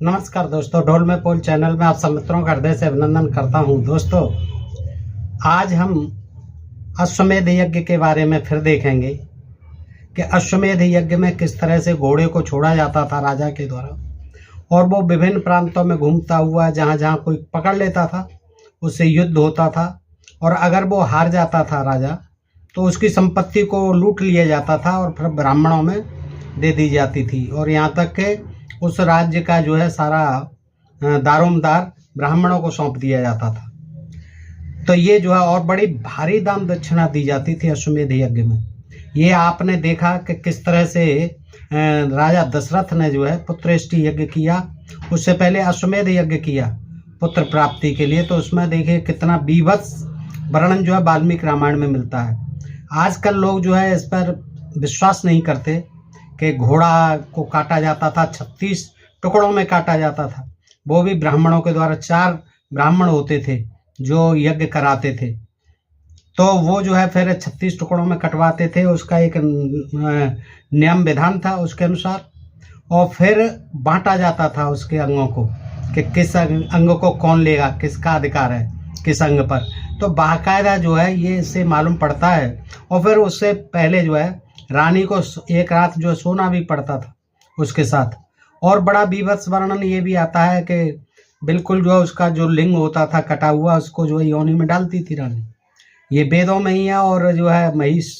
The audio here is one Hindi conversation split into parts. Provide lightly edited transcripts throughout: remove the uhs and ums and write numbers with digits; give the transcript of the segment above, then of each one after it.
नमस्कार दोस्तों, ढोल में पोल चैनल में आप सब मित्रों का हृदय से अभिनंदन करता हूं। दोस्तों, आज हम अश्वमेध यज्ञ के बारे में फिर देखेंगे कि अश्वमेध यज्ञ में किस तरह से घोड़े को छोड़ा जाता था राजा के द्वारा, और वो विभिन्न प्रांतों में घूमता हुआ जहां जहां कोई पकड़ लेता था उससे युद्ध होता था, और अगर वो हार जाता था राजा तो उसकी संपत्ति को लूट लिया जाता था और फिर ब्राह्मणों में दे दी जाती थी, और यहाँ तक कि उस राज्य का जो है सारा दारोमदार ब्राह्मणों को सौंप दिया जाता था। तो ये जो है और बड़ी भारी दान दक्षिणा दी जाती थी अश्वमेध यज्ञ में। ये आपने देखा कि किस तरह से राजा दशरथ ने जो है पुत्रेष्टि यज्ञ किया, उससे पहले अश्वमेध यज्ञ किया पुत्र प्राप्ति के लिए। तो उसमें देखिए कितना बीभत्स वर्णन जो है वाल्मीकि रामायण में मिलता है। आजकल लोग जो है इस पर विश्वास नहीं करते कि घोड़ा को काटा जाता था, 36 टुकड़ों में काटा जाता था, वो भी ब्राह्मणों के द्वारा। 4 ब्राह्मण होते थे जो यज्ञ कराते थे, तो वो जो है फिर 36 टुकड़ों में कटवाते थे। उसका एक नियम विधान था उसके अनुसार, और फिर बांटा जाता था उसके अंगों को कि किस अंग को कौन लेगा, किसका अधिकार है किस अंग पर। तो बाकायदा जो है ये इससे मालूम पड़ता है। और फिर उससे पहले जो है रानी को एक रात जो सोना भी पड़ता था उसके साथ। और बड़ा बीभत्स वर्णन ये भी आता है कि बिल्कुल जो है उसका जो लिंग होता था कटा हुआ, उसको जो है योनि में डालती थी रानी। ये वेदों में ही है, और जो है महिष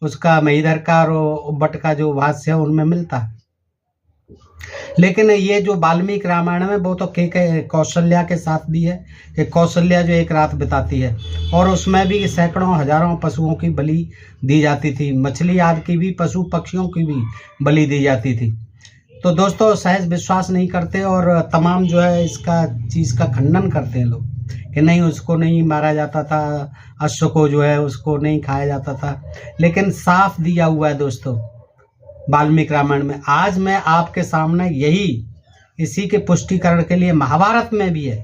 उसका महिधर का और उब्बट का जो भाष्य है उनमें मिलता है। लेकिन ये जो वाल्मीकि रामायण में वो तो कौशल्या के साथ भी है कि कौशल्या जो एक रात बिताती है, और उसमें भी सैकड़ों हजारों पशुओं की बलि दी जाती थी, मछली आदि की भी, पशु पक्षियों की भी बलि दी जाती थी। तो दोस्तों, सहज विश्वास नहीं करते और तमाम जो है इसका चीज़ का खंडन करते हैं लोग कि नहीं, उसको नहीं मारा जाता था, अश्व को जो है उसको नहीं खाया जाता था। लेकिन साफ दिया हुआ है दोस्तों वाल्मीकि रामायण में। आज मैं आपके सामने यही इसी के पुष्टिकरण के लिए महाभारत में भी है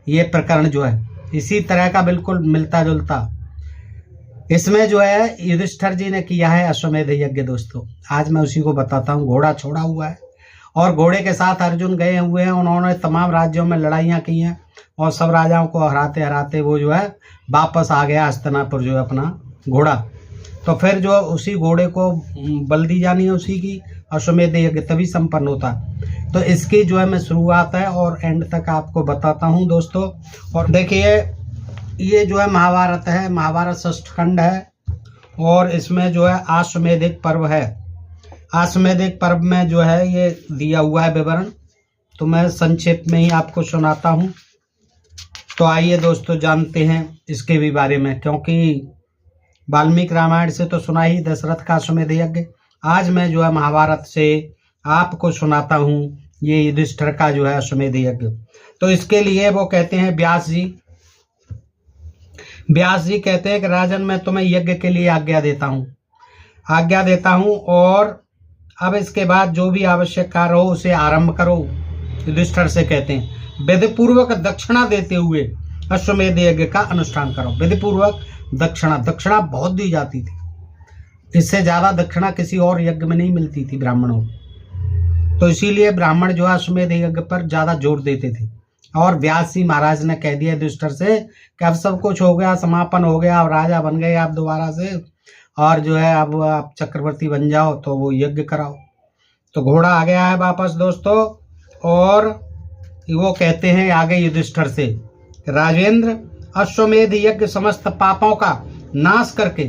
ये प्रकरण जो है, इसी तरह का बिल्कुल मिलता जुलता। इसमें जो है युधिष्ठिर जी ने किया है अश्वमेध यज्ञ। दोस्तों, आज मैं उसी को बताता हूँ। घोड़ा छोड़ा हुआ है और घोड़े के साथ अर्जुन गए हुए हैं। उन्होंने तमाम राज्यों में लड़ाइयाँ की हैं और सब राजाओं को हराते हराते वो जो है वापस आ गया हस्तिनापुर जो है अपना घोड़ा। तो फिर जो उसी घोड़े को बल दी जानी है उसी की अश्वमेध यज्ञ तभी संपन्न होता है। तो इसकी जो है मैं शुरुआत है और एंड तक आपको बताता हूँ दोस्तों। और देखिए ये जो है महाभारत है, महाभारत षष्ठ खंड है, और इसमें जो है अश्वमेधिक पर्व है। अश्वमेधिक पर्व में जो है ये दिया हुआ है विवरण, तो मैं संक्षेप में ही आपको सुनाता हूँ। तो आइए दोस्तों जानते हैं इसके भी बारे में, क्योंकि वाल्मीकि रामायण से तो सुना ही दशरथ का अश्वमेध यज्ञ। आज मैं जो है महाभारत से आपको सुनाता हूँ ये युधिष्ठिर का जो है अश्वमेध यज्ञ। तो इसके लिए वो कहते हैं व्यास जी कहते हैं कि राजन, मैं तुम्हें यज्ञ के लिए आज्ञा देता हूँ, और अब इसके बाद जो भी आवश्यक कार्य हो उसे आरंभ करो। युधिष्ठिर से कहते हैं विधिपूर्वक दक्षिणा देते हुए अश्वमेध यज्ञ का अनुष्ठान करो। विधिपूर्वक दक्षिणा बहुत दी जाती थी, इससे ज्यादा दक्षिणा किसी और यज्ञ में नहीं मिलती थी ब्राह्मणों को। तो इसीलिए ब्राह्मण जो है अश्वमेध यज्ञ पर ज्यादा जोर देते थे। और व्यास जी महाराज ने कह दिया युधिष्ठिर से कि अब सब कुछ हो गया, समापन हो गया, अब राजा बन गए आप दोबारा से, और जो है अब आप चक्रवर्ती बन जाओ, तो वो यज्ञ कराओ। तो घोड़ा आ गया है वापस दोस्तों, और वो कहते हैं आगे युधिष्ठिर से, राजेंद्र, अश्वमेध यज्ञ समस्त पापों का नाश करके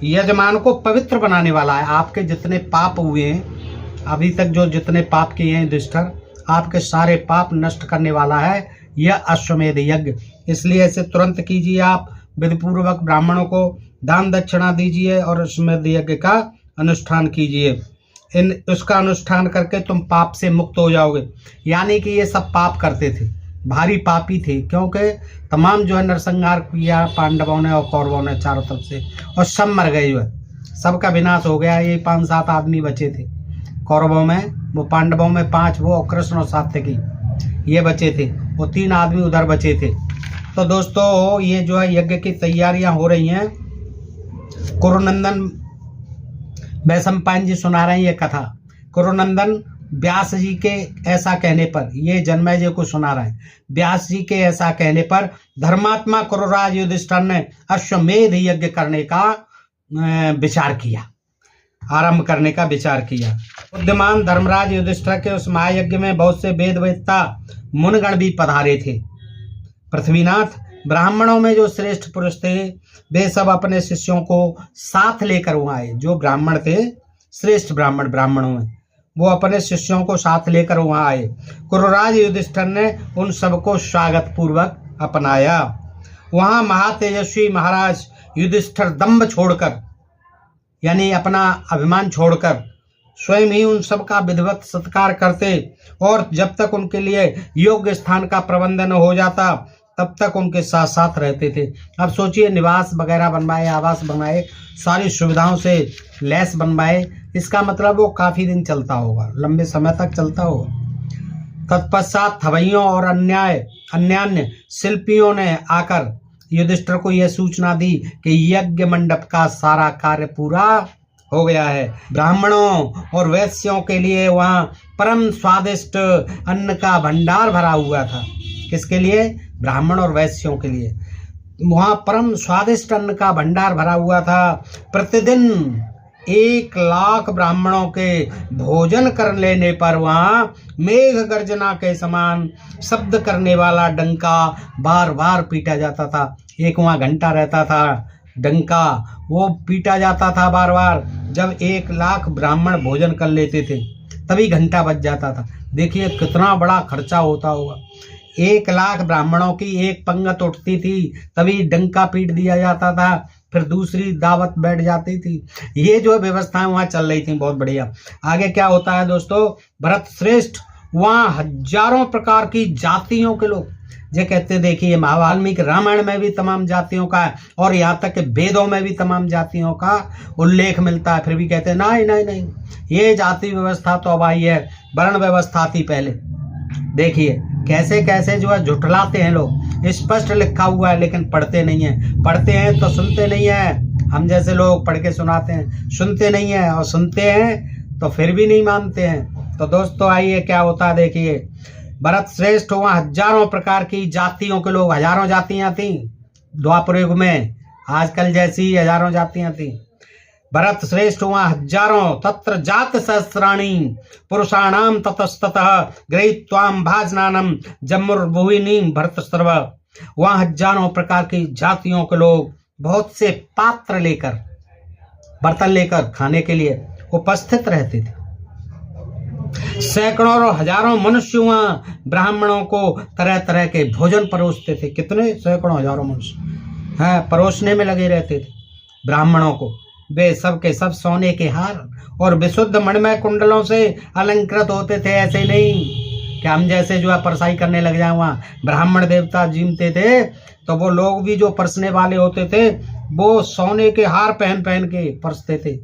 यजमान को पवित्र बनाने वाला है। आपके जितने पाप हुए हैं अभी तक, जो जितने पाप किए हैं युधिष्ठिर, आपके सारे पाप नष्ट करने वाला है यह अश्वमेध यज्ञ। इसलिए इसे तुरंत कीजिए। आप विधिपूर्वक ब्राह्मणों को दान दक्षिणा दीजिए और अश्वमेध यज्ञ का अनुष्ठान कीजिए। उसका अनुष्ठान करके तुम पाप से मुक्त हो जाओगे। यानी कि ये सब पाप करते थे, भारी पापी थे, क्योंकि तमाम जो है नरसंहार किया पांडवों ने और कौरवों ने चारों तरफ से, और सब मर गए, जो है सबका विनाश हो गया। ये 5-7 आदमी बचे थे कौरवों में, वो पांडवों में 5 वो, और कृष्ण और सात्यकी ये बचे थे, वो 3 आदमी उधर बचे थे। तो दोस्तों ये जो है यज्ञ की तैयारियां हो रही हैं। कुरुनंदन वैशंपायन जी सुना रहे हैं ये कथा। कुरुनंदन व्यास जी के ऐसा कहने पर, ये जन्मेजय को सुना रहा है, व्यास जी के ऐसा कहने पर धर्मात्मा कुरुराज युधिष्ठिर ने अश्वमेध यज्ञ करने का विचार किया, आरंभ करने का विचार किया। बुद्धिमान धर्मराज युधिष्ठिर के उस महायज्ञ में बहुत से वेदवेत्ता मुनिगण भी पधारे थे। पृथ्वीनाथ, ब्राह्मणों में जो श्रेष्ठ पुरुष थे वे सब अपने शिष्यों को साथ लेकर वहां आए। जो ब्राह्मण थे, श्रेष्ठ ब्राह्मणों में, वो अपने शिष्यों को साथ लेकर वहां आए। कुरुराज युधिष्ठिर ने उन सबको स्वागत पूर्वक अपनाया। वहां महातेजस्वी महाराज युधिष्ठिर दंभ छोड़कर, यानी अपना अभिमान छोड़कर, स्वयं ही उन सबका विधिवत सत्कार करते और जब तक उनके लिए योग्य स्थान का प्रबंध न हो जाता तब तक उनके साथ साथ रहते थे। अब सोचिए, निवास वगैरह बनवाए, आवास बनवाए, सारी सुविधाओं से लैस बनवाए, इसका मतलब वो काफी दिन चलता होगा, लंबे समय तक चलता होगा। तत्पश्चात थवैयों और अन्यान्य शिल्पियों ने आकर युधिष्ठिर को यह सूचना दी कि यज्ञ मंडप का सारा कार्य पूरा हो गया है। ब्राह्मणों और वैश्यों के लिए वहाँ परम स्वादिष्ट अन्न का भंडार भरा हुआ था। किसके लिए? ब्राह्मण और वैश्यों के लिए वहाँ परम स्वादिष्ट अन्न का भंडार भरा हुआ था। प्रतिदिन 1 लाख ब्राह्मणों के भोजन कर लेने पर वहाँ मेघ गर्जना के समान शब्द करने वाला डंका बार बार पीटा जाता था। एक वहाँ घंटा रहता था, डंका, वो पीटा जाता था बार बार। जब 1 लाख ब्राह्मण भोजन कर लेते थे तभी घंटा बज जाता था। देखिए कितना बड़ा खर्चा होता होगा। 1 लाख ब्राह्मणों की एक पंगत उठती थी तभी डंका पीट दिया जाता था, फिर दूसरी दावत बैठ जाती थी। ये जो व्यवस्थाएं वहाँ चल रही थी, बहुत बढ़िया। आगे क्या होता है दोस्तों, भरत श्रेष्ठ वहाँ हजारों प्रकार की जातियों के लोग, ये कहते देखिए वाल्मीकि रामायण में भी तमाम जातियों का है और यहाँ तक कि वेदों में भी तमाम जातियों का उल्लेख मिलता है, फिर भी कहते हैं नहीं नहीं नहीं, ये जाति व्यवस्था तो अब आई है, वर्ण व्यवस्था थी पहले। देखिए कैसे कैसे जो है झुठलाते हैं लोग। स्पष्ट लिखा हुआ है लेकिन पढ़ते नहीं है, पढ़ते हैं तो सुनते नहीं है। हम जैसे लोग पढ़ के सुनाते हैं, सुनते नहीं है, और सुनते हैं तो फिर भी नहीं मानते हैं। तो दोस्तों आइए क्या होता है, देखिए भरत श्रेष्ठ वहाँ हजारों प्रकार की जातियों के लोग, हजारों जातियां थी द्वापर युग में, आजकल जैसी हजारों जातियां थी। भरत श्रेष्ठ वहाँ हजारों, तत्र जात सहस्राणी पुरुषाणाम ततस्ततः गृहीत्वाम भाजनानम जम्मुर्भुविनी भरत सर्व। वहाँ हजारों प्रकार की जातियों के लोग बहुत से पात्र लेकर, बर्तन लेकर खाने के लिए उपस्थित रहते थे। सैकड़ों और हजारों मनुष्य वहाँ ब्राह्मणों को तरह तरह के भोजन परोसते थे। कितने? सैकड़ों हजारों मनुष्य हैं, परोसने में लगे रहते थे ब्राह्मणों को। वे सब के सब सोने के हार और विशुद्ध मणिमय कुंडलों से अलंकृत होते थे। ऐसे नहीं कि हम जैसे जो है परसाई करने लग जाए। वहाँ ब्राह्मण देवता जीमते थे तो वो लोग भी जो परसने वाले होते थे वो सोने के हार पहन पहन के परसते थे।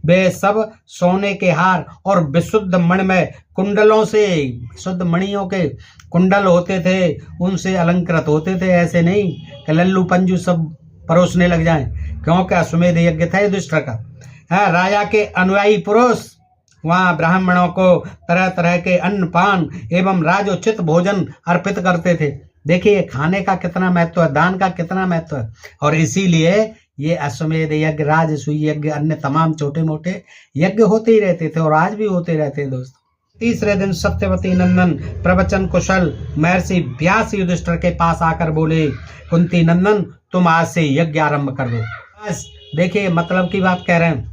वे सब सोने के हार और विशुद्ध मणिमय कुंडलों से, शुद्ध मणियों के कुंडल होते थे, उनसे अलंकृत होते थे। ऐसे नहीं कि लल्लू पंजू सब परोसने लग जाएं, क्योंकि अश्वमेध यज्ञ था युधिष्ठिर का। राजा के अनुयायी पुरुष वहाँ ब्राह्मणों को तरह तरह के अन्न पान एवं राजोचित भोजन अर्पित करते थे। देखिए खाने का कितना महत्व है, दान का कितना महत्व है। और इसीलिए ये अश्वमेध यज्ञ, राजसूय यज्ञ, अन्य तमाम छोटे मोटे यज्ञ होते ही रहते थे और आज भी होते रहते हैं दोस्तों। तीसरे दिन सत्यवती नंदन प्रवचन कुशल महर्षि व्यास युधिष्ठिर के पास आकर बोले, कुंती नंदन तुम आज से यज्ञ आरंभ कर दो। बस देखिए मतलब की बात कह रहे हैं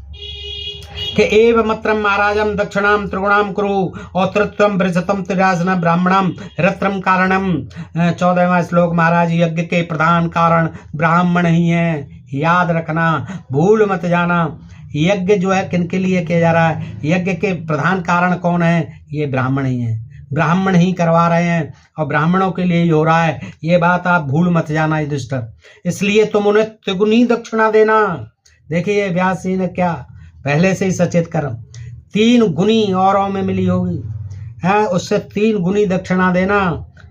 कि एव मत्रम महाराजम दक्षिणाम त्रिगुणाम कुरु और तृत्वम बृजतम तिराजना ब्राह्मणम रत्रम कारणम। 14वां श्लोक। महाराज यज्ञ के प्रधान कारण ब्राह्मण ही हैं, याद रखना, भूल मत जाना। यज्ञ जो है किनके लिए किया जा रहा है, यज्ञ के प्रधान कारण कौन है, ये ब्राह्मण ही हैं, ब्राह्मण ही करवा रहे हैं और ब्राह्मणों के लिए ही हो रहा है। ये बात आप भूल मत जाना युधिष्ठिर। इसलिए तुम उन्हें तिगुनी दक्षिणा देना। देखिए व्यास जी ने क्या पहले से ही सचेत कर, 3 गुनी औरों में मिली होगी है, उससे 3 गुनी दक्षिणा देना,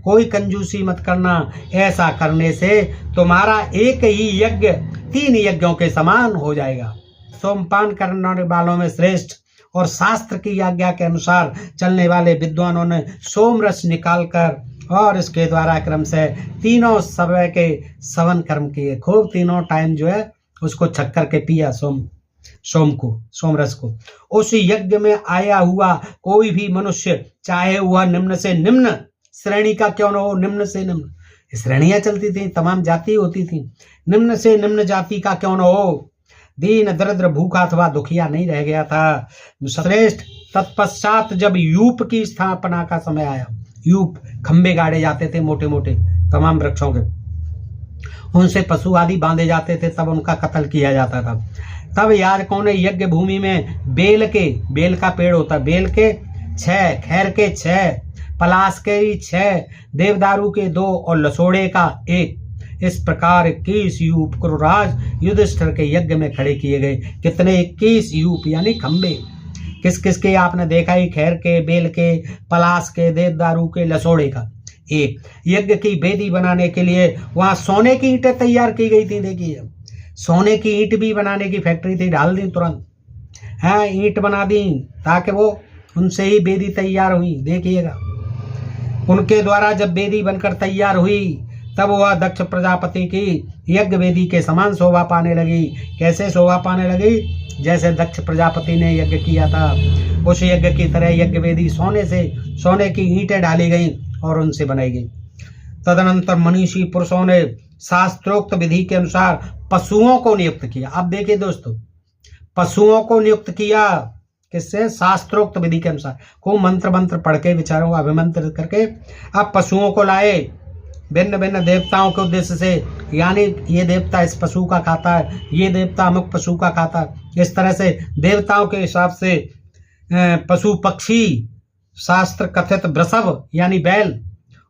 कोई कंजूसी मत करना। ऐसा करने से तुम्हारा एक ही यज्ञ 3 यज्ञों के समान हो जाएगा। सोमपान करने वालों में श्रेष्ठ और शास्त्र की आज्ञा के अनुसार चलने वाले विद्वानों ने सोम रस निकालकर और इसके द्वारा क्रम से तीनों समय के सवन कर्म किए। खूब तीनों टाइम जो है उसको छक करके पिया सोम रस को। उस यज्ञ में आया हुआ कोई भी मनुष्य, चाहे वह निम्न से निम्न श्रेणी का क्यों न हो, निम्न से निम्न श्रेणियां चलती थी, तमाम जाति होती थी, निम्न से निम्न जाति का क्यों न हो, दीन दरिद्र भूखा अथवा दुखिया नहीं रह गया था। श्रेष्ठ तत्पश्चात जब यूप की स्थापना का समय आया, यूप खंबे गाड़े जाते थे मोटे मोटे तमाम वृक्षों के, उनसे पशु आदि बांधे जाते थे, तब उनका कत्ल किया जाता था। तब याजकों ने यज्ञ भूमि में बेल का पेड़ होता है, बेल के 6, खैर के 6, पलाश के 6, देवदारू के 2 और लसोड़े का 1, इस प्रकार 21 यूप क्रूराज युधिष्ठिर के यज्ञ में खड़े किए गए। कितने? 21 यूप यानी खंबे। किस किस के? आपने देखा ही, खैर के, बेल के, पलाश के, देवदारू के, लसोड़े का 1। यज्ञ की वेदी बनाने के लिए वहां सोने की ईंटें तैयार की गई थी। देखिए, सोने की ईंट भी बनाने की फैक्ट्री थी, डाल दी तुरंत, है ईंट बना दी ताकि वो उनसे ही वेदी तैयार हुई। देखिएगा, उनके द्वारा जब वेदी बनकर तैयार हुई तब वह दक्ष प्रजापति की यज्ञ वेदी के समान शोभा पाने लगी। कैसे शोभा पाने लगी? जैसे दक्ष प्रजापति ने यज्ञ किया था उस यज्ञ की तरह यज्ञ वेदी सोने की ईंटें डाली गई और उनसे बनाई गई। तदनंतर मनीषी पुरुषों ने शास्त्रोक्त विधि के अनुसार पशुओं को नियुक्त किया। अब देखिए दोस्तों, पशुओं को नियुक्त किया किससे? शास्त्रोक्त विधि के अनुसार। खूब मंत्र पढ़ के विचारों को अभिमंत्रित करके अब पशुओं को लाए भिन्न भिन्न देवताओं के उद्देश्य से, यानी ये देवता इस पशु का खाता है, ये देवता अमुक पशु का खाता है। इस तरह से देवताओं के हिसाब से पशु पक्षी, शास्त्र कथित वृषभ यानी बैल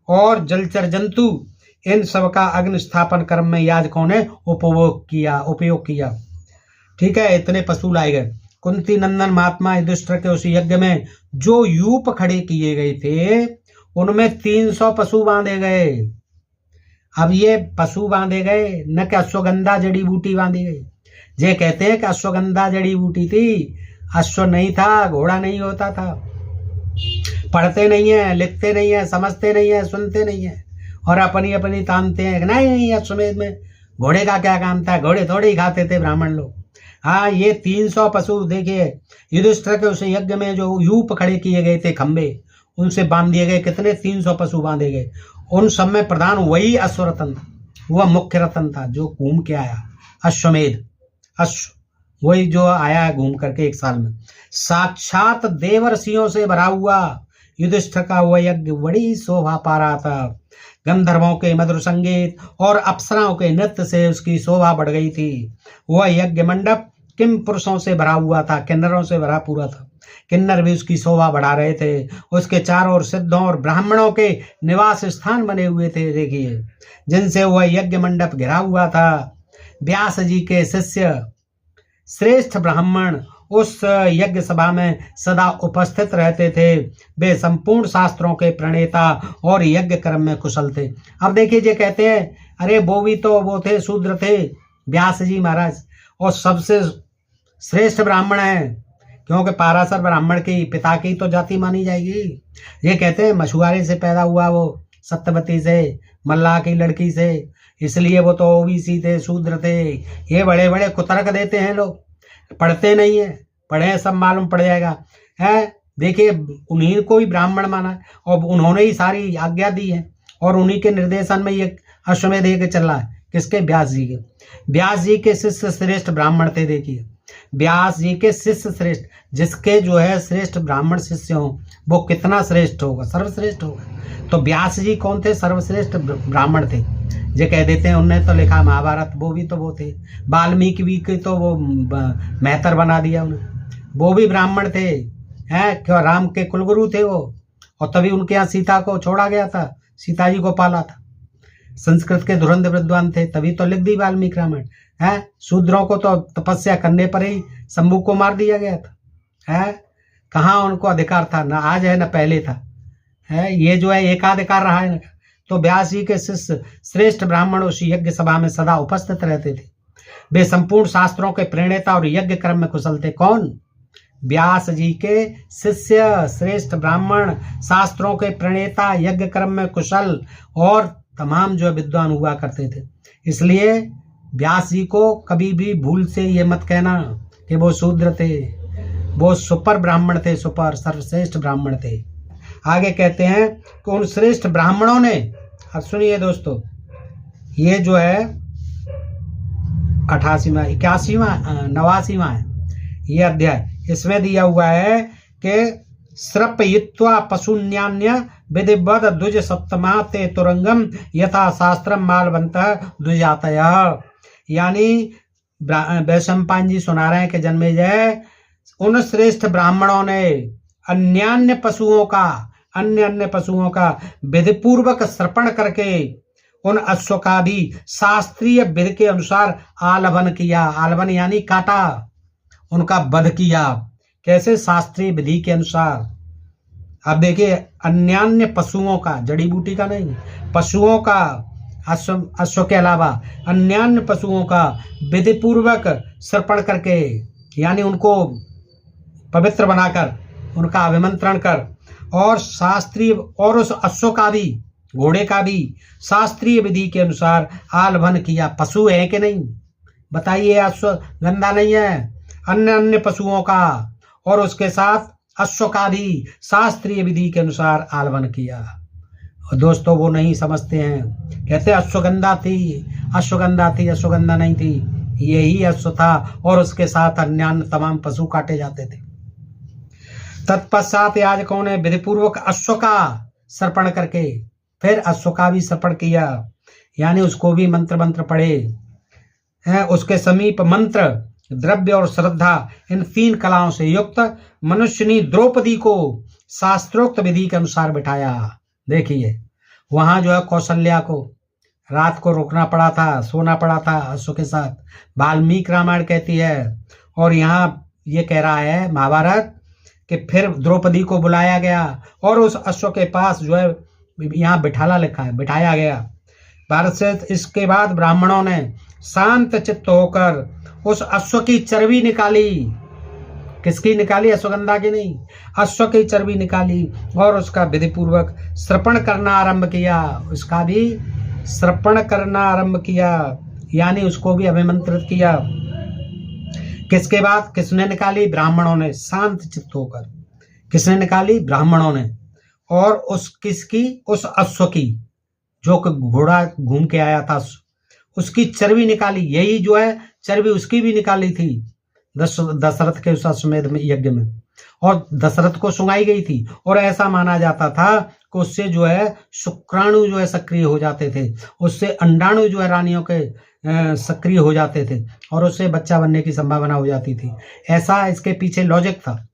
और जलचर जंतु, इन सब का अग्नि स्थापन कर्म में याजकों ने उपयोग किया। ठीक है, इतने पशु लाए गए। कुंती नंदन महात्मा युधिष्ठिर के उस यज्ञ में जो यूप खड़े किए गए थे उनमें 300 पशु बांधे गए। अब ये पशु बांधे गए, न कि अश्वगंधा जड़ी बूटी बांधी गई। ये कहते हैं कि अश्वगंधा जड़ी बूटी थी, अश्व नहीं था, घोड़ा नहीं होता था। पढ़ते नहीं है, लिखते नहीं है, समझते नहीं है, सुनते नहीं है और अपनी तानते हैं। नहीं, अश्वमेध में घोड़े का क्या काम था, घोड़े थोड़े ही खाते थे ब्राह्मण लोग। हाँ, ये 300 पशु देखिए, युधिष्ठिर के उस यज्ञ में जो यूप खड़े किए गए थे खंबे, उनसे बांध दिए गए। कितने? 300 पशु बांधे गए। उन सब में प्रधान वही अश्वरतन था, वह मुख्य रतन था जो घूम के आया। अश्वमेध, अश्व वही जो आया है घूम करके 1 साल में। साक्षात देवर्षियों से भरा हुआ युधिष्ठिर का वह यज्ञ बड़ी शोभा पा रहा था। गंधर्वों के मधुर संगीत और अप्सराओं के नृत्य से उसकी शोभा बढ़ गई थी। वह यज्ञ मंडप किम पुरुषों से भरा हुआ था, किन्नरों से भरा पूरा था। किन्नर भी उसकी शोभा बढ़ा रहे थे। उसके चारों ओर सिद्धों और ब्राह्मणों के निवास स्थान बने हुए थे, देखिए, जिनसे वह यज्ञ मंडप घिरा हुआ था। व्यास जी के शिष्य श्रेष्ठ ब्राह्मण उस यज्ञ सभा में सदा उपस्थित रहते थे। वे संपूर्ण शास्त्रों के प्रणेता और यज्ञ कर्म में कुशल थे। अब देखिए, ये कहते हैं अरे वो थे, शूद्र थे व्यास जी महाराज, और सबसे श्रेष्ठ ब्राह्मण हैं, क्योंकि पाराशर ब्राह्मण की पिता की तो जाति मानी जाएगी। ये कहते हैं मछुआरे से पैदा हुआ, वो सत्यवती से, मल्लाह की लड़की से, इसलिए वो तो ओबीसी थे, शूद्र थे। ये बड़े बड़े कुतर्क देते हैं लोग, पढ़ते नहीं है, पढ़े सब मालूम पड़ जाएगा है। देखिए, उन्हीं को ही ब्राह्मण माना और उन्होंने ही सारी आज्ञा दी है और उन्हीं के निर्देशन में ये अश्वमेध यज्ञ चल रहा है। किसके? व्यास जी के। व्यास जी के शिष्य श्रेष्ठ ब्राह्मण थे। देखिए, व्यास जी के शिष्य श्रेष्ठ, जिसके जो है श्रेष्ठ ब्राह्मण शिष्य हो वो कितना श्रेष्ठ होगा, सर्वश्रेष्ठ होगा। तो व्यास जी कौन थे? सर्वश्रेष्ठ ब्राह्मण थे। ये कह देते हैं उनने तो लिखा महाभारत, वो भी तो वो थे। वाल्मीकि भी के तो वो मेहतर बना दिया उन्हें, वो भी ब्राह्मण थे, हैं क्यों? राम के कुलगुरु थे वो, और तभी उनके यहाँ सीता को छोड़ा गया था, सीता जी को पाला था। संस्कृत के धुरंधर विद्वान थे, तभी तो लिख दी वाल्मीकि रामायण। है, शूद्रों को तो तपस्या करने पर ही शंभू को मार दिया गया था। है, कहाँ उनको अधिकार था? ना आज है ना पहले था। है, ये जो है एकाधिकार रहा है ना। तो व्यास जी के शिष्य श्रेष्ठ ब्राह्मण उस यज्ञ सभा में सदा उपस्थित रहते थे। वे संपूर्ण शास्त्रों के प्रणेता और यज्ञ कर्म में कुशल थे। कौन? व्यास जी के शिष्य, श्रेष्ठ ब्राह्मण, शास्त्रों के प्रणेता, यज्ञ कर्म में कुशल और तमाम जो विद्वान हुआ करते थे। इसलिए व्यास जी को कभी भी भूल से ये मत कहना कि वो शूद्र थे, वो सुपर ब्राह्मण थे, सुपर सर्वश्रेष्ठ ब्राह्मण थे। आगे कहते हैं कि उन श्रेष्ठ ब्राह्मणों ने, अब सुनिए दोस्तों, ये जो है 88वां 81वां 89वां है ये अध्याय। इसमें दिया हुआ है कि श्रपयित्वा पशुन्यान्य विधिवद द्विज सप्तमा ते तुरंगम यथा शास्त्रम मालवंतः द्विजातयः। यानी वैशंपायन जी सुना रहे हैं कि जन्मेजय, उन श्रेष्ठ ब्राह्मणों ने अन्य पशुओं का विधिपूर्वक श्रपण करके उन अश्व का भी शास्त्रीय विधि के अनुसार आलवन किया। आलवन यानी काटा, उनका वध किया। कैसे? शास्त्रीय विधि के अनुसार। अब देखिए, अन्य पशुओं का, जड़ी बूटी का नहीं, पशुओं का, अश्व के अलावा अन्य पशुओं का विधि पूर्वक श्रपण करके, यानी उनको पवित्र बनाकर, उनका अभिमंत्रण कर, और शास्त्रीय, और उस अश्व का भी, घोड़े का भी शास्त्रीय विधि के अनुसार आलवन किया। पशु है कि नहीं? बताइए, अश्व गंदा नहीं है। अन्य पशुओं का और उसके साथ अश्व का भी शास्त्रीय विधि के अनुसार आलवन किया। और दोस्तों वो नहीं समझते हैं, कहते अश्वगंधा थी, अश्वगंधा नहीं थी, यही अश्व था और उसके साथ अन्य तमाम पशु काटे जाते थे। तत्पश्चात याजकों ने विधिपूर्वक अश्व का सर्पण करके फिर अश्व का भी सर्पण किया, यानी उसको भी मंत्र पढ़े हैं। उसके समीप मंत्र, द्रव्य और श्रद्धा, इन 3 कलाओं से युक्त मनुष्यनी द्रौपदी को शास्त्रोक्त विधि के अनुसार बिठाया। देखिए, वहां जो है कौशल्या को रात को रुकना पड़ा था, सोना पड़ा था अश्व के साथ, वाल्मीकि रामायण कहती है। और यहाँ ये कह रहा है महाभारत कि फिर द्रौपदी को बुलाया गया और उस अश्व के पास जो है, यहाँ बिठाला लिखा है, बिठाया गया। भारत से इसके बाद ब्राह्मणों ने शांत चित्त होकर उस अश्व की चर्बी निकाली। किसकी निकाली? अश्वगंधा की नहीं, अश्व की चर्बी निकाली और उसका विधि पूर्वक श्रपण करना आरंभ किया। उसका भी श्रपण करना आरंभ किया, यानी उसको भी अभिमंत्रित किया। किसके बाद? किसने निकाली? ब्राह्मणों ने, शांत चित्त होकर। किसने निकाली? ब्राह्मणों ने। और उस किसकी? उस अश्व की, जो घोड़ा घूम के आया था, उसकी चर्बी निकाली। यही जो है चर्बी उसकी भी निकाली थी दशरथ के उस अश्वमेध यज्ञ में, और दशरथ को सुंगाई गई थी। और ऐसा माना जाता था कि उससे जो है शुक्राणु जो है सक्रिय हो जाते थे, उससे अंडाणु जो है रानियों के सक्रिय हो जाते थे और उससे बच्चा बनने की संभावना हो जाती थी। ऐसा इसके पीछे लॉजिक था।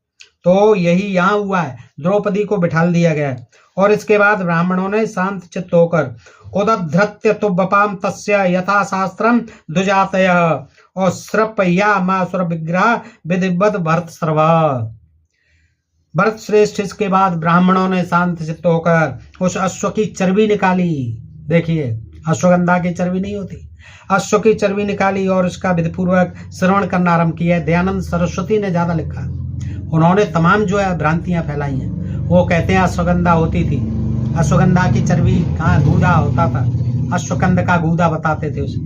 तो यही यहाँ हुआ है, द्रौपदी को बिठाल दिया गया है। और इसके बाद ब्राह्मणों ने शांत चित्त होकर उदधृत्य तुबपाम तस्य यथा शास्त्रम द्विजातयः और श्रपया मासुर विग्रह विधिवत भरत श्रव। भरत श्रेष्ठ। इसके बाद ब्राह्मणों ने शांत चित्त होकर उस अश्व की चर्बी निकाली। देखिए, अश्वगंधा की चर्बी नहीं होती, अश्व की चर्बी निकाली और उसका विधिपूर्वक श्रवण करना आरंभ किया। दयानंद सरस्वती ने ज्यादा लिखा, उन्होंने तमाम जो है भ्रांतियां फैलाई हैं। वो कहते हैं अश्वगंधा होती थी, अश्वगंधा की चर्बी कहाँ, गूदा होता था, अश्वकंद का गूदा बताते थे उसे।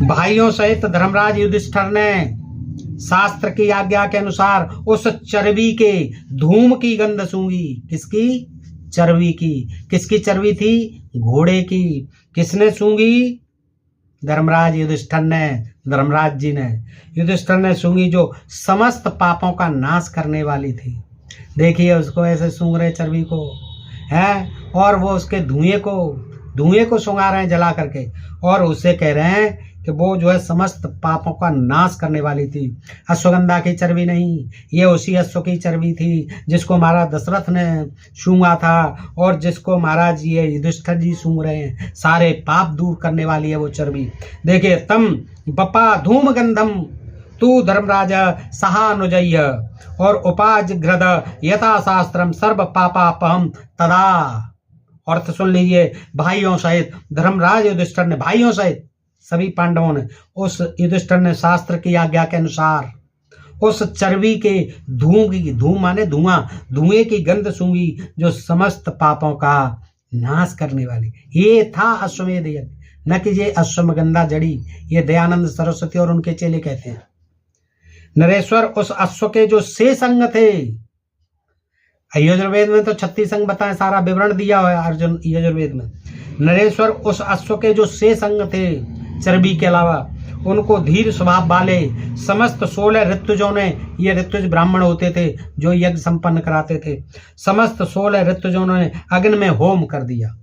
भाइयों सहित धर्मराज युधिष्ठिर ने शास्त्र की आज्ञा के अनुसार उस चर्बी के धूम की गंध सूंघी। किसकी? चर्बी की। किसकी चर्बी थी? घोड़े की। किसने सूंघी? धर्मराज युधिष्ठिर ने, धर्मराज जी ने, युधिष्ठिर ने सूंघी, जो समस्त पापों का नाश करने वाली थी। देखिए, उसको ऐसे सूंघ रहे चर्बी को है, और वो उसके धुएं को सूंघा रहे हैं जला करके, और उससे कह रहे हैं कि वो जो है समस्त पापों का नाश करने वाली थी। अश्वगंधा की चर्बी नहीं, ये उसी अश्व की चर्बी थी जिसको महाराज दशरथ ने सूंघा था और जिसको महाराज ये युधिष्ठिर जी सूंघ रहे हैं। सारे पाप दूर करने वाली है वो चर्बी। देखिए, तम बपा धूम गंधम तू धर्मराज सहानुजय और उपाजघ्रद यथा शास्त्रम सर्व पापापहम तदा। अर्थ सुन लीजिए, भाइयों सहित धर्मराज युधिष्ठिर ने, भाइयों सहित सभी पांडवों ने, उस युधिष्ठिर ने शास्त्र की आज्ञा के अनुसार उस चर्बी के धूम माने धुएं की गंध सूंघी जो समस्त पापों का नाश करने वाली। ये था अश्वमेध यज्ञ, न कि ये अश्वगंधा जड़ी। ये दयानंद सरस्वती और उनके चेले कहते हैं। नरेश्वर उस अश्व के जो 6 अंग थे, यजुर्वेद में तो 36 अंग बताए, सारा विवरण दिया हुआ है अर्जुन यजुर्वेद में। नरेश्वर उस अश्व के जो 6 अंग थे चर्बी के अलावा, उनको धीर स्वभाव वाले समस्त 16 ऋतुजों ने, ये ऋतुज ब्राह्मण होते थे जो यज्ञ संपन्न कराते थे, समस्त 16 ऋतुजों ने अग्नि में होम कर दिया,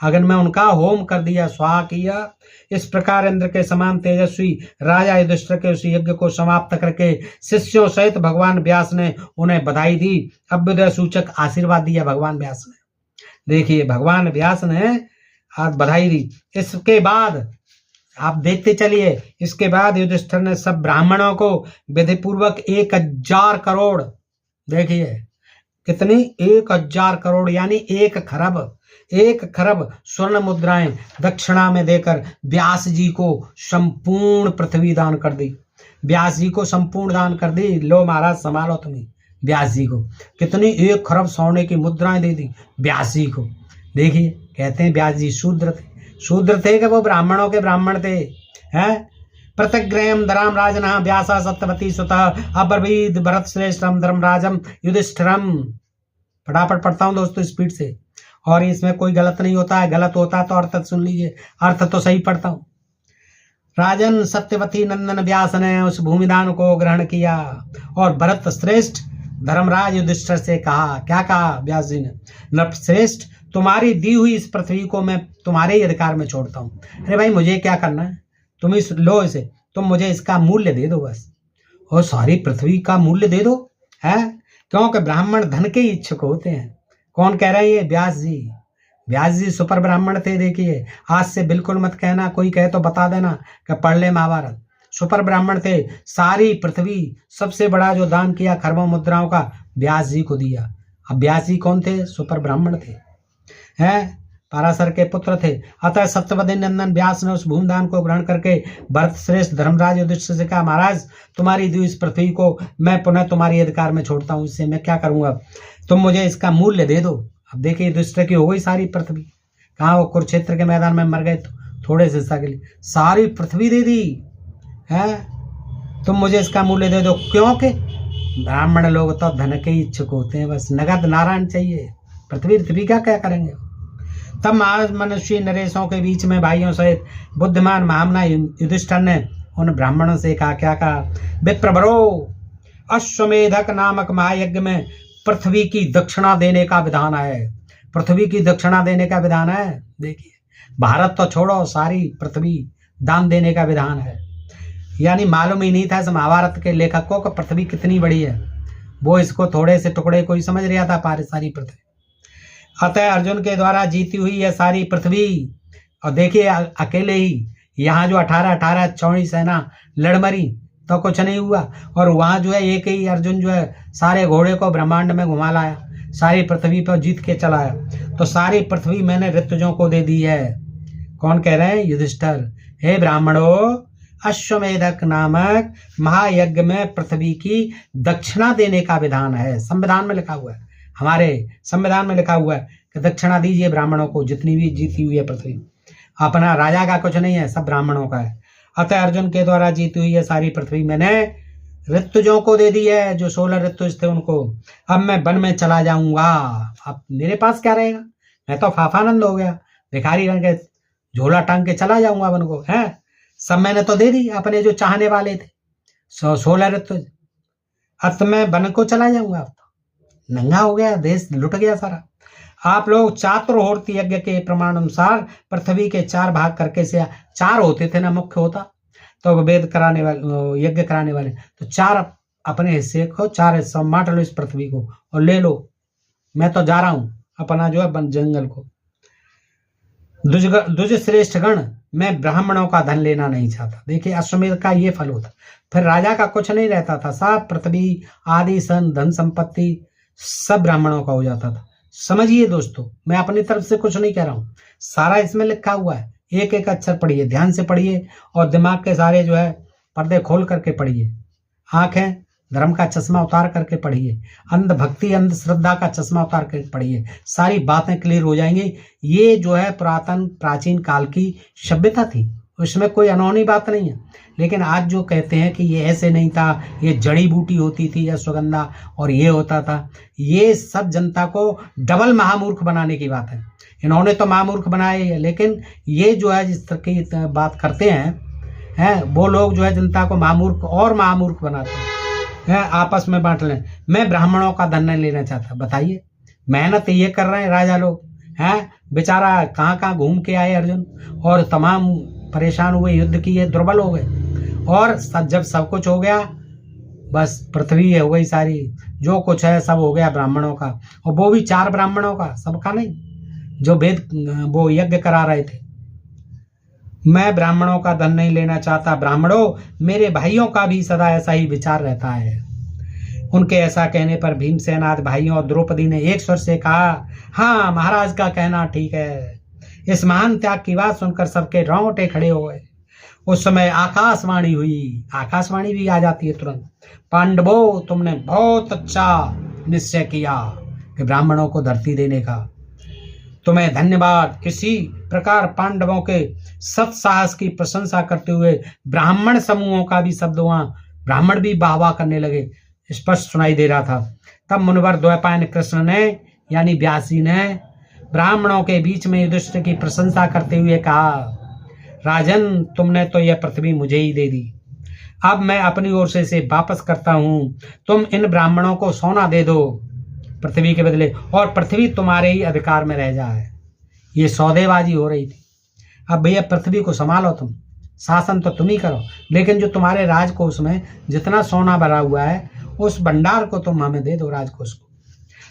अग्नि में उनका होम कर दिया, स्वाहा किया। इस प्रकार इंद्र के समान तेजस्वी राजा युधिष्ठिर के उस यज्ञ को समाप्त करके शिष्यों सहित भगवान व्यास ने उन्हें बधाई दी, अभ्युदय सूचक आशीर्वाद दिया भगवान व्यास ने। देखिए भगवान व्यास ने आज बधाई दी। इसके बाद आप देखते चलिए, इसके बाद युधिष्ठिर ने सब ब्राह्मणों को विधि पूर्वक 1000 करोड़, देखिए कितनी 1000 करोड़ यानी 1 खरब स्वर्ण मुद्राएं दक्षिणा में देकर व्यास जी को संपूर्ण पृथ्वी दान कर दी। व्यास जी को संपूर्ण दान कर दी। लो महाराज संभालो तुम्हें। व्यास जी को कितनी 1 खरब सोने की मुद्राएं दे दी व्यास जी को। देखिए कहते हैं व्यास जी शूद्र थे कि वो ब्राह्मणों के ब्राह्मण थे, हैं। प्रतिग्रहम धराम राजना व्यासा सत्यवती सुतः अब्रवीद भरत श्रेष्ठम धर्मराजम युधिष्ठिरम। फटाफट पढ़ता हूँ दोस्तों स्पीड से, और इसमें कोई गलत नहीं होता है, गलत होता है तो अर्थ सुन लीजिए, अर्थ तो सही पढ़ता हूँ। राजन सत्यवती नंदन व्यास ने उस भूमिदान को ग्रहण किया और भरत श्रेष्ठ धर्मराज युधिष्ठिर से कहा, क्या कहा व्यास जी ने, नृपश्रेष्ठ तुम्हारी दी हुई इस पृथ्वी को मैं तुम्हारे ही अधिकार में छोड़ता हूँ। अरे भाई मुझे क्या करना है, तुम इस लो इसे, तुम मुझे इसका मूल्य दे दो बस, और सारी पृथ्वी का मूल्य दे दो, है। क्योंकि ब्राह्मण धन के इच्छुक होते हैं। कौन कह रहा है ये? व्यास जी। व्यास जी सुपर ब्राह्मण थे। देखिए आज से बिल्कुल मत कहना, कोई कहे तो बता देना कि पढ़ ले महाभारत। सुपर ब्राह्मण थे। सारी पृथ्वी सबसे बड़ा जो दान किया खरबों मुद्राओं का व्यास जी को दिया। अब व्यास जी कौन थे? सुपर ब्राह्मण थे, हैं, पराशर के पुत्र थे। अतः सत्यवती नंदन व्यास ने उस भूमिदान को ग्रहण करके भरत श्रेष्ठ धर्मराज युधिष्ठिर से कहा, महाराज तुम्हारी दी इस पृथ्वी को मैं पुनः तुम्हारी अधिकार में छोड़ता हूँ, इससे मैं क्या करूंगा, तुम मुझे इसका मूल्य दे दो। अब देखिए युधिष्ठिर की हो गई सारी पृथ्वी। कहाँ वो कुरुक्षेत्र के मैदान में मर गए थोड़े से हिस्सा के लिए, सारी पृथ्वी दे दी है, तुम मुझे इसका मूल्य दे दो। क्योंकि ब्राह्मण लोग तो धन के इच्छुक होते हैं, बस नगद नारायण चाहिए, पृथ्वी का क्या करेंगे। तब मनुष्य नरेशों के बीच में भाइयों सहित बुद्धिमान महामना युधिष्ठिर ने उन ब्राह्मणों से कहा, क्या कहा, विप्रवरो अश्वमेधक नामक महायज्ञ में पृथ्वी की दक्षिणा देने का विधान है। पृथ्वी की दक्षिणा देने का विधान है। देखिए भारत तो छोड़ो, सारी पृथ्वी दान देने का विधान है। यानी मालूम ही नहीं था इस महाभारत के लेखकों को पृथ्वी कितनी बड़ी है, वो इसको थोड़े से टुकड़े कोई समझ रहा था सारी पृथ्वी। अतः अर्जुन के द्वारा जीती हुई है सारी पृथ्वी। और देखिए अकेले ही यहाँ जो 18 चौड़ी सेना लड़ मरी तो कुछ नहीं हुआ, और वहाँ जो है एक ही अर्जुन जो है सारे घोड़े को ब्रह्मांड में घुमा लाया, सारी पृथ्वी पर जीत के चलाया। तो सारी पृथ्वी मैंने ऋतुजों को दे दी है। कौन कह रहे हैं? युधिष्ठिर। हे ब्राह्मणों, अश्वमेधक नामक महायज्ञ में पृथ्वी की दक्षिणा देने का विधान है। संविधान में लिखा हुआ है, हमारे संविधान में लिखा हुआ है कि दक्षिणा दीजिए ब्राह्मणों को, जितनी भी जीती हुई है पृथ्वी। अपना राजा का कुछ नहीं है, सब ब्राह्मणों का है। अतः अर्जुन के द्वारा जीती हुई है सारी पृथ्वी मैंने ऋतुजों को दे दी है, जो 16 ऋतुज थे उनको। अब मैं वन में चला जाऊंगा, अब मेरे पास क्या रहेगा, मैं तो फाफानंद हो गया, भिखारी रंग के झोला टांग के चला जाऊंगा वन को, है। सब मैंने तो दे दी अपने जो चाहने वाले थे 16 ऋतुज। अब मैं वन को चला जाऊंगा, अब तो नंगा हो गया, देश लुट गया सारा। आप लोग चातुर्होत्र यज्ञ के प्रमाण अनुसार पृथ्वी के 4 भाग करके से 4 होते थे ना, मुख्य होता तो वेद कराने वाले, यज्ञ कराने वाले, तो 4 अपने हिस्से को 4 हिस्सों बांट लो इस पृथ्वी को और ले लो। मैं तो जा रहा हूं अपना जो है जंगल को। द्विज श्रेष्ठ गण, मैं ब्राह्मणों का धन लेना नहीं चाहता। देखिए अश्वमेध का ये फल होता, फिर राजा का कुछ नहीं रहता था, सब पृथ्वी आदि सन धन संपत्ति सब ब्राह्मणों का हो जाता था। समझिए दोस्तों, मैं अपनी तरफ से कुछ नहीं कह रहा हूं, सारा इसमें लिखा हुआ है। एक एक अक्षर पढ़िए, ध्यान से पढ़िए, और दिमाग के सारे जो है पर्दे खोल करके पढ़िए, आंखें धर्म का चश्मा उतार करके पढ़िए, अंधभक्ति अंधश्रद्धा का चश्मा उतार करके पढ़िए, सारी बातें क्लियर हो जाएंगी। ये जो है पुरातन प्राचीन काल की सभ्यता थी, उसमें कोई अनहोनी बात नहीं है। लेकिन आज जो कहते हैं कि ये ऐसे नहीं था, ये जड़ी बूटी होती थी या सुगंधा और ये होता था, ये सब जनता को डबल महामूर्ख बनाने की बात है। इन्होंने तो महामूर्ख बनाए है, लेकिन ये जो है जिस तरह की बात करते हैं वो लोग जो है जनता को महामूर्ख और महामूर्ख बनाते हैं, आपस में बांट लें। मैं ब्राह्मणों का धन नहीं लेना चाहता। बताइए, मेहनत ये कर रहे हैं राजा लोग हैं, बेचारा कहाँ कहाँ घूम के आए अर्जुन, और तमाम परेशान हुए, युद्ध किए, दुर्बल हो गए, और जब सब कुछ हो गया, बस पृथ्वी हो गई सारी, जो कुछ है सब हो गया ब्राह्मणों का, और वो भी 4 ब्राह्मणों का, सबका नहीं, जो वेद वो यज्ञ करा रहे थे। मैं ब्राह्मणों का धन नहीं लेना चाहता। ब्राह्मणों, मेरे भाइयों का भी सदा ऐसा ही विचार रहता है। उनके ऐसा कहने पर भीमसेन आदि भाइयों और द्रौपदी ने एक स्वर से कहा, हाँ महाराज का कहना ठीक है। इस महान त्याग की बात सुनकर सबके रोंगटे खड़े हो गए। उस समय आकाशवाणी हुई, आकाशवाणी भी आ जाती है तुरंत। पांडवों, तुमने बहुत अच्छा निश्चय किया कि ब्राह्मणों को धरती देने का, तुम्हें धन्यवाद। इसी प्रकार पांडवों के सत साहस की प्रशंसा करते हुए ब्राह्मण समूहों का भी शब्द वहां ब्राह्मण भी वाह वाह करने लगे, स्पष्ट सुनाई दे रहा था। तब मुनिवर द्वैपायन कृष्ण ने यानी व्यास जी ने ब्राह्मणों के बीच में युधिष्ठिर की प्रशंसा करते हुए कहा, राजन, तुमने तो यह पृथ्वी मुझे ही दे दी, अब मैं अपनी ओर से इसे वापस करता हूँ। तुम इन ब्राह्मणों को सोना दे दो पृथ्वी के बदले, और पृथ्वी तुम्हारे ही अधिकार में रह जाए। ये सौदेबाजी हो रही थी। अब भैया पृथ्वी को संभालो, तुम शासन तो तुम ही करो, लेकिन जो तुम्हारे राजकोष में जितना सोना भरा हुआ है उस भंडार को तुम हमें दे दो, राजकोष को।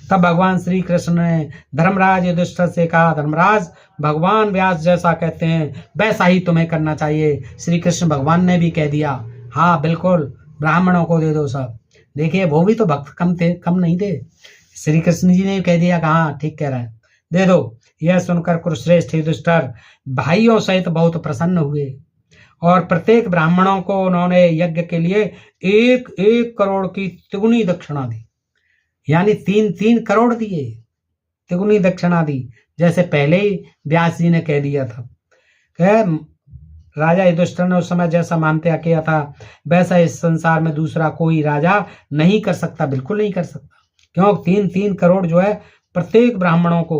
तब भगवान श्री कृष्ण ने धर्मराज युधिष्ठिर से कहा, धर्मराज, भगवान व्यास जैसा कहते हैं वैसा ही तुम्हें करना चाहिए। श्री कृष्ण भगवान ने भी कह दिया, हाँ बिल्कुल, ब्राह्मणों को दे दो सब। देखिए, वो भी तो भक्त कम थे, कम नहीं थे। श्री कृष्ण जी ने कह दिया कि हाँ ठीक कह रहा है, दे दो। यह सुनकर कुरुश्रेष्ठ युधिष्ठिर भाइयों सहित बहुत प्रसन्न हुए, और प्रत्येक ब्राह्मणों को उन्होंने यज्ञ के लिए 1-1 करोड़ की तिगुनी दक्षिणा दी, यानी 3-3 करोड़ दिए, तिगुनी दक्षिणा दी, जैसे पहले ही व्यास जी ने कह दिया था। राजा युधिष्ठिर ने उस समय जैसा मानते किया था वैसा इस संसार में दूसरा कोई राजा नहीं कर सकता, बिल्कुल नहीं कर सकता। क्यों? 3-3 करोड़ जो है प्रत्येक ब्राह्मणों को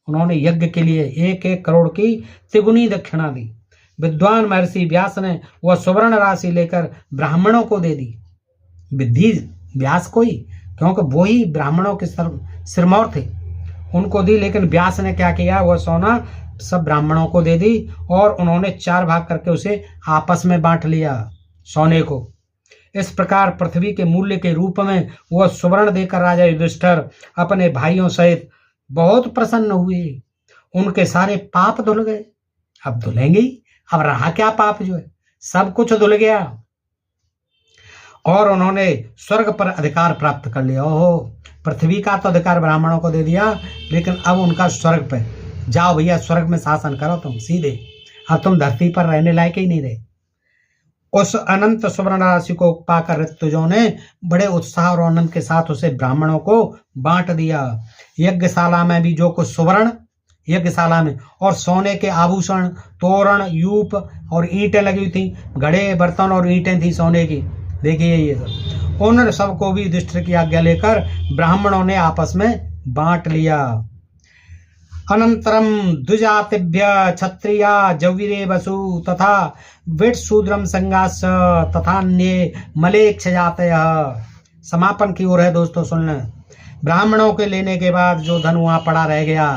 उन्होंने यज्ञ के लिए 1-1 करोड़ की तिगुनी दक्षिणा दी। विद्वान महर्षि व्यास ने वह सुवर्ण राशि लेकर ब्राह्मणों को दे दी। विधि व्यास को ही, क्योंकि वो ही ब्राह्मणों के सिरमौर थे, उनको दी। लेकिन व्यास ने क्या किया, वह सोना सब ब्राह्मणों को दे दी, और उन्होंने 4 भाग करके उसे आपस में बांट लिया सोने को। इस प्रकार पृथ्वी के मूल्य के रूप में वह सुवर्ण देकर राजा युधिष्ठिर अपने भाइयों सहित बहुत प्रसन्न हुए। उनके सारे पाप धुल गए। अब धुलेंगे ही, अब रहा क्या पाप, जो है सब कुछ धुल गया, और उन्होंने स्वर्ग पर अधिकार प्राप्त कर लिया। ओहो, पृथ्वी का तो अधिकार ब्राह्मणों को दे दिया, लेकिन अब उनका स्वर्ग पे, जाओ भैया स्वर्ग में शासन करो तुम सीधे, अब तुम धरती पर रहने लायक ही नहीं रहे। उस अनंत सुवर्ण राशि को पाकर ऋतुजों ने बड़े उत्साह और आनंद के साथ उसे ब्राह्मणों को बांट दिया। यज्ञशाला में भी जो कुछ सुवर्ण यज्ञशाला में और सोने के आभूषण, तोरण, यूप और ईंटें लगी हुई थी, घड़े, बर्तन और ईंटें थी सोने की, देखिए ये सब, उन सबको भी युधिष्ठिर की आज्ञा लेकर ब्राह्मणों ने आपस में बांट लिया। अनंतरम द्विजातिभ्य क्षत्रिया जवीरे वसु तथा विटशूद्रम संगास तथा अन्ये मलेच्छ जातयः। समापन की ओर है दोस्तों, सुन लें। ब्राह्मणों के लेने के बाद जो धन वहां पड़ा रह गया,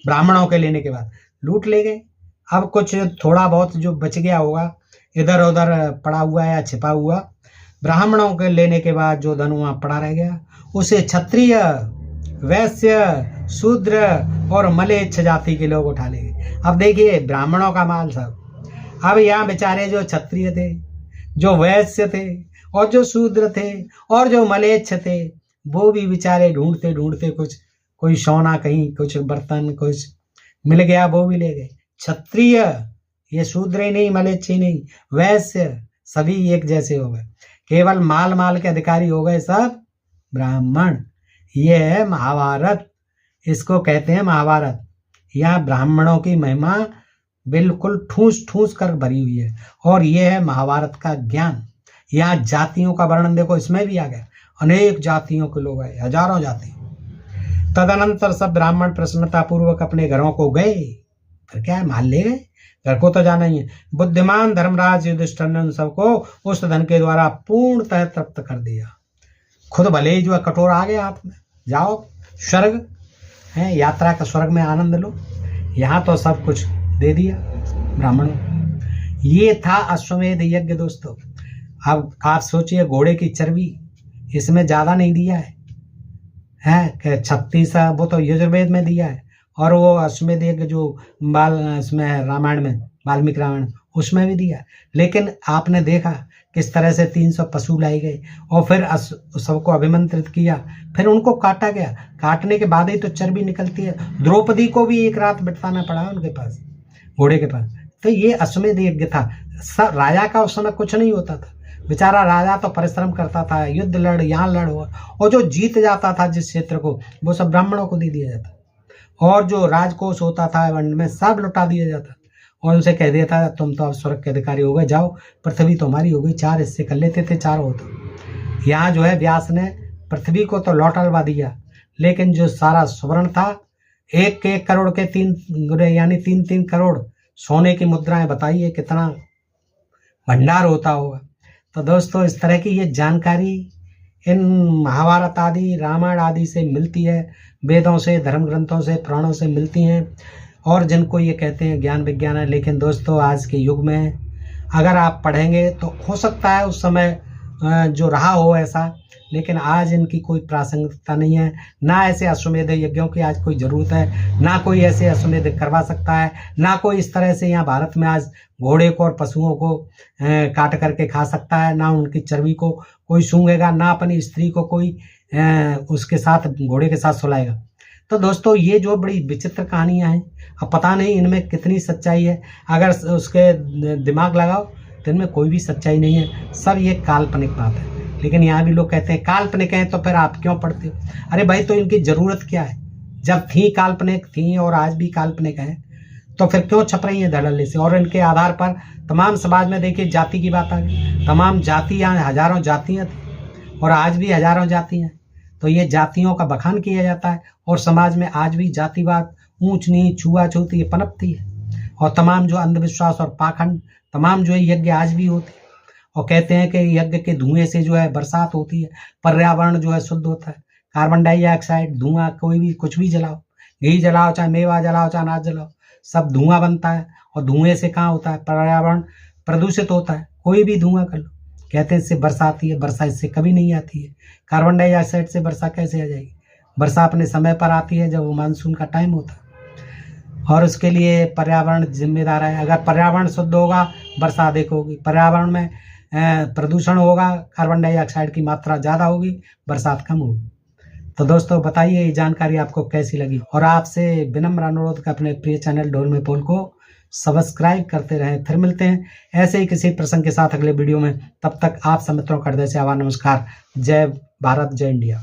ब्राह्मणों के लेने के बाद लूट ले गए। अब कुछ थोड़ा बहुत जो बच गया होगा इधर उधर पड़ा हुआ या छिपा हुआ, ब्राह्मणों के लेने के बाद जो धन वहां पड़ा रह गया उसे क्षत्रिय, वैश्य, शूद्र और मलेच्छ जाति के लोग उठा ले गए। अब देखिए ब्राह्मणों का माल सब, अब यहाँ बेचारे जो क्षत्रिय थे, जो वैश्य थे और जो शूद्र थे और जो मलेच्छ थे, वो भी बेचारे ढूंढते ढूंढते कुछ, कोई सोना कहीं, कुछ बर्तन, कुछ मिल गया वो भी ले गए। क्षत्रिय, ये शूद्र ही नहीं, मलेच्छ ही नहीं, वैश्य, सभी एक जैसे हो गए। केवल माल माल के अधिकारी हो गए सब ब्राह्मण। ये है महाभारत, इसको कहते हैं महाभारत। यहाँ ब्राह्मणों की महिमा बिल्कुल ठूस ठूस कर भरी हुई है, और ये है महाभारत का ज्ञान। यहाँ जातियों का वर्णन देखो, इसमें भी आ गया, अनेक जातियों के लोग आए, हजारों जाति। तदनंतर सब ब्राह्मण प्रसन्नता पूर्वक अपने घरों को गए। फिर क्या है, माल ले गए, घर को तो जाना ही है। बुद्धिमान धर्मराज युधिष्ठिर ने उन सबको उस धन के द्वारा पूर्णतः तृप्त कर दिया। खुद भले ही जो है कटोरा आ गया हाथ में, जाओ स्वर्ग है, यात्रा का स्वर्ग में आनंद लो। यहाँ तो सब कुछ दे दिया ब्राह्मणों। ये था अश्वमेध यज्ञ दोस्तों। अब आप सोचिए, घोड़े की चर्बी इसमें ज्यादा नहीं दिया है 36, वो तो यजुर्वेद में दिया है, और वो अश्वमेध यज्ञ जो इसमें रामायण में, वाल्मीकि रामायण, उसमें भी दिया। लेकिन आपने देखा किस तरह से 300 पशु लाई गए, और फिर सबको अभिमंत्रित किया, फिर उनको काटा गया। काटने के बाद ही तो चर्बी निकलती है। द्रौपदी को भी एक रात बिताना पड़ा उनके पास, घोड़े के पास। तो ये अश्वमेध यज्ञ था। राजा का उस समय कुछ नहीं होता था, बेचारा राजा तो परिश्रम करता था, युद्ध लड़, यहाँ लड़, और जो जीत जाता था जिस क्षेत्र को, वो सब ब्राह्मणों को दे दिया जाता, और जो राजकोष होता था वन में सब लुटा दिया जाता, और उनसे कह दिया था तुम तो अब स्वर्ग के अधिकारी हो गए, जाओ पृथ्वी तुम्हारी हो गई। 4 हिस्से कर लेते थे, 4 होता। यहाँ जो है व्यास ने पृथ्वी को तो लौटलवा दिया, लेकिन जो सारा सुवर्ण था, 1 करोड़ के 3 गुणे, यानी 3 करोड़ सोने की मुद्राएं। बताइए कितना भंडार होता होगा। तो दोस्तों, इस तरह की ये जानकारी इन महाभारत आदि, रामायण आदि से मिलती है, वेदों से, धर्म ग्रंथों से, पुराणों से मिलती हैं, और जिनको ये कहते हैं ज्ञान विज्ञान है। लेकिन दोस्तों, आज के युग में अगर आप पढ़ेंगे तो हो सकता है उस समय जो रहा हो ऐसा, लेकिन आज इनकी कोई प्रासंगिकता नहीं है। ना ऐसे अश्वमेध यज्ञों की आज कोई ज़रूरत है, ना कोई ऐसे अश्वमेध करवा सकता है, ना कोई इस तरह से यहाँ भारत में आज घोड़े को और पशुओं को काट करके खा सकता है, ना उनकी चर्बी को कोई सूंघेगा, ना अपनी स्त्री को कोई उसके साथ, घोड़े के साथ सुलाएगा। तो दोस्तों, ये जो बड़ी विचित्र कहानियाँ हैं, अब पता नहीं इनमें कितनी सच्चाई है। अगर उसके दिमाग लगाओ तो इनमें कोई भी सच्चाई नहीं है, सब ये काल्पनिक बात है। लेकिन यहाँ भी लोग कहते हैं काल्पनिक है, तो फिर आप क्यों पढ़ते हो? अरे भाई, तो इनकी ज़रूरत क्या है? जब थी काल्पनिक थी और आज भी काल्पनिक है, तो फिर क्यों छप रही है धड़ल्ले से? और इनके आधार पर तमाम समाज में देखिए जाति की बात आ गई। तमाम जातियाँ, हजारों जातियाँ थी, और आज भी हजारों जातियाँ। तो ये जातियों का बखान किया जाता है, और समाज में आज भी जातिवाद, ऊंच नीच, छुआछूत ये पनपती है, और तमाम जो अंधविश्वास और पाखंड, तमाम जो है यज्ञ आज भी होते हैं। और कहते हैं कि यज्ञ के धुएं से जो है बरसात होती है, पर्यावरण जो है शुद्ध होता है। कार्बन डाइऑक्साइड, धुआं, कोई भी कुछ भी जलाओ, घी जलाओ, चाहे मेवा जलाओ, चाहे अनाज जलाओ, सब धुआं बनता है। और धुएं से कहाँ होता है, पर्यावरण प्रदूषित होता है। कोई भी धुआं कर लो, कहते हैं इससे वर्षा आती है, वर्षा इससे कभी नहीं आती है। कार्बन डाइऑक्साइड से वर्षा कैसे आ जाएगी? वर्षा अपने समय पर आती है जब वो मानसून का टाइम होता है, और उसके लिए पर्यावरण जिम्मेदार है। अगर पर्यावरण शुद्ध होगा, वर्षा अधिक होगी। पर्यावरण में प्रदूषण होगा, कार्बन डाइऑक्साइड की मात्रा ज़्यादा होगी, बरसात कम होगी। तो दोस्तों, बताइए ये जानकारी आपको कैसी लगी, और आपसे विनम्र अनुरोध का अपने प्रिय चैनल ढोल में पोल को सब्सक्राइब करते रहें। फिर मिलते हैं ऐसे ही किसी प्रसंग के साथ अगले वीडियो में। तब तक आप सब मित्रों का हृदय से आभार, नमस्कार। जय भारत, जय इंडिया।